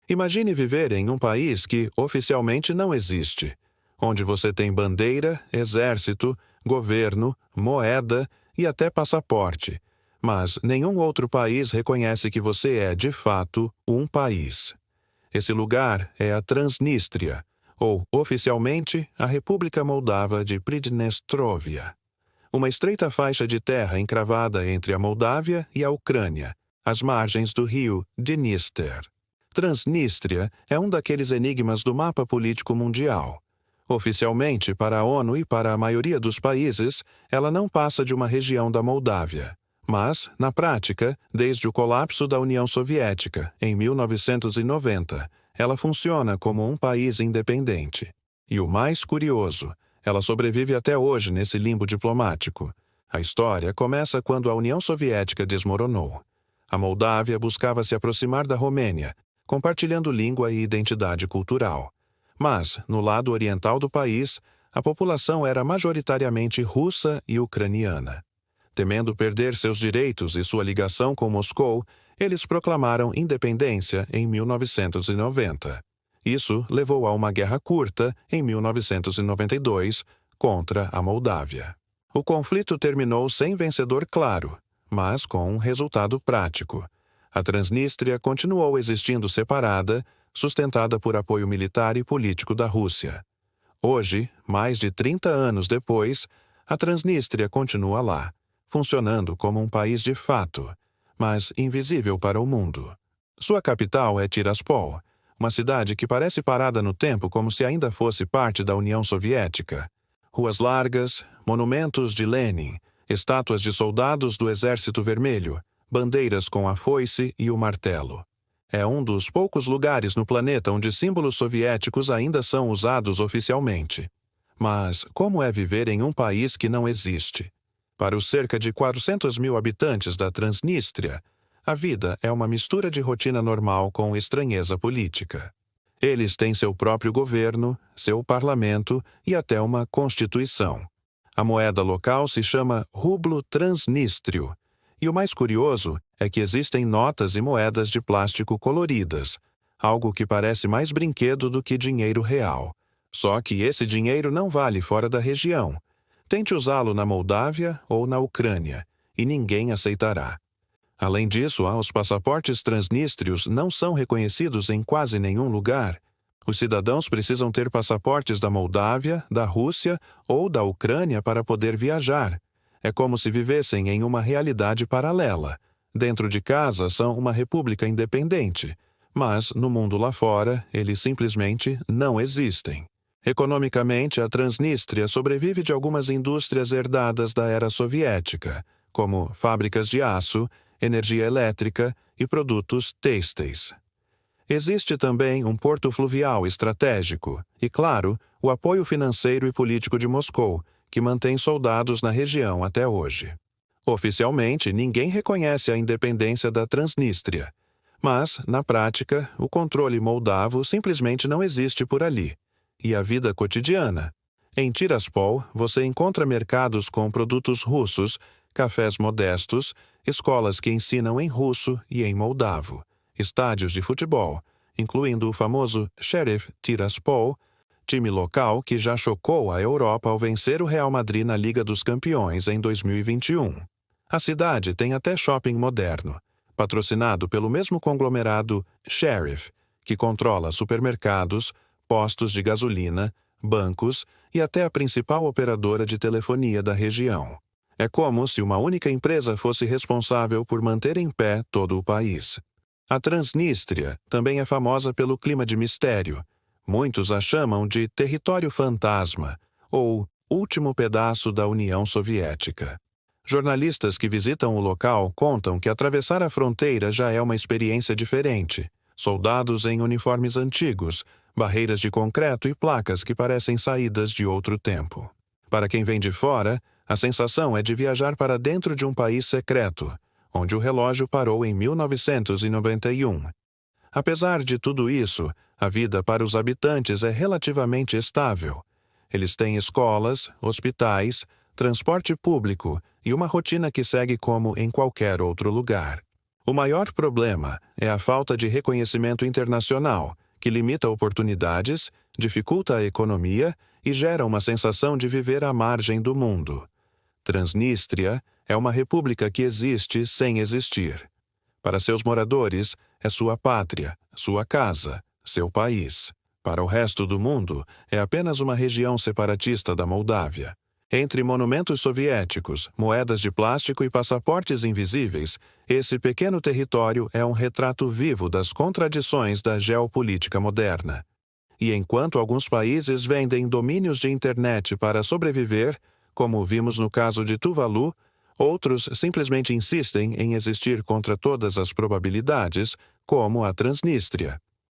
Imagine viver em um país que oficialmente não existe, onde você tem bandeira, exército, governo, moeda e até passaporte, mas nenhum outro país reconhece que você é, de fato, um país. Esse lugar é a Transnistria, ou, oficialmente, a República Moldava de Pridnestrovia. Uma estreita faixa de terra encravada entre a Moldávia e a Ucrânia, às margens do rio Dniester. Transnistria é um daqueles enigmas do mapa político mundial. Oficialmente, para a ONU e para a maioria dos países, ela não passa de uma região da Moldávia. Mas, na prática, desde o colapso da União Soviética, em 1990, ela funciona como um país independente. E o mais curioso, ela sobrevive até hoje nesse limbo diplomático. A história começa quando a União Soviética desmoronou. A Moldávia buscava se aproximar da Romênia, compartilhando língua e identidade cultural. Mas, no lado oriental do país, a população era majoritariamente russa e ucraniana. Temendo perder seus direitos e sua ligação com Moscou, eles proclamaram independência em 1990. Isso levou a uma guerra curta, em 1992, contra a Moldávia. O conflito terminou sem vencedor claro, mas com um resultado prático. A Transnistria continuou existindo separada, sustentada por apoio militar e político da Rússia. Hoje, mais de 30 anos depois, a Transnistria continua lá, funcionando como um país de fato, mas invisível para o mundo. Sua capital é Tiraspol, uma cidade que parece parada no tempo como se ainda fosse parte da União Soviética. Ruas largas, monumentos de Lenin, estátuas de soldados do Exército Vermelho, bandeiras com a foice e o martelo. É um dos poucos lugares no planeta onde símbolos soviéticos ainda são usados oficialmente. Mas como é viver em um país que não existe? Para os cerca de 400 mil habitantes da Transnistria, a vida é uma mistura de rotina normal com estranheza política. Eles têm seu próprio governo, seu parlamento e até uma constituição. A moeda local se chama rublo transnístrio, e o mais curioso é que existem notas e moedas de plástico coloridas, algo que parece mais brinquedo do que dinheiro real. Só que esse dinheiro não vale fora da região. Tente usá-lo na Moldávia ou na Ucrânia, e ninguém aceitará. Além disso, os passaportes transnístrios não são reconhecidos em quase nenhum lugar. Os cidadãos precisam ter passaportes da Moldávia, da Rússia ou da Ucrânia para poder viajar. É como se vivessem em uma realidade paralela. Dentro de casa são uma república independente, mas no mundo lá fora eles simplesmente não existem. Economicamente, a Transnistria sobrevive de algumas indústrias herdadas da era soviética, como fábricas de aço, energia elétrica e produtos têxteis. Existe também um porto fluvial estratégico e, claro, o apoio financeiro e político de Moscou, que mantém soldados na região até hoje. Oficialmente, ninguém reconhece a independência da Transnistria, mas, na prática, o controle moldavo simplesmente não existe por ali. E a vida cotidiana? Em Tiraspol, você encontra mercados com produtos russos, cafés modestos, escolas que ensinam em russo e em moldavo, estádios de futebol, incluindo o famoso Sheriff Tiraspol, time local que já chocou a Europa ao vencer o Real Madrid na Liga dos Campeões em 2021. A cidade tem até shopping moderno, patrocinado pelo mesmo conglomerado Sheriff, que controla supermercados, postos de gasolina, bancos e até a principal operadora de telefonia da região. É como se uma única empresa fosse responsável por manter em pé todo o país. A Transnistria também é famosa pelo clima de mistério. Muitos a chamam de território fantasma ou último pedaço da União Soviética. Jornalistas que visitam o local contam que atravessar a fronteira já é uma experiência diferente. Soldados em uniformes antigos, barreiras de concreto e placas que parecem saídas de outro tempo. Para quem vem de fora, a sensação é de viajar para dentro de um país secreto, onde o relógio parou em 1991. Apesar de tudo isso, a vida para os habitantes é relativamente estável. Eles têm escolas, hospitais, transporte público e uma rotina que segue como em qualquer outro lugar. O maior problema é a falta de reconhecimento internacional, que limita oportunidades, dificulta a economia e gera uma sensação de viver à margem do mundo. Transnistria é uma república que existe sem existir. Para seus moradores, é sua pátria, sua casa, seu país. Para o resto do mundo, é apenas uma região separatista da Moldávia. Entre monumentos soviéticos, moedas de plástico e passaportes invisíveis, esse pequeno território é um retrato vivo das contradições da geopolítica moderna. E enquanto alguns países vendem domínios de internet para sobreviver, como vimos no caso de Tuvalu, outros simplesmente insistem em existir contra todas as probabilidades, como a Transnistria.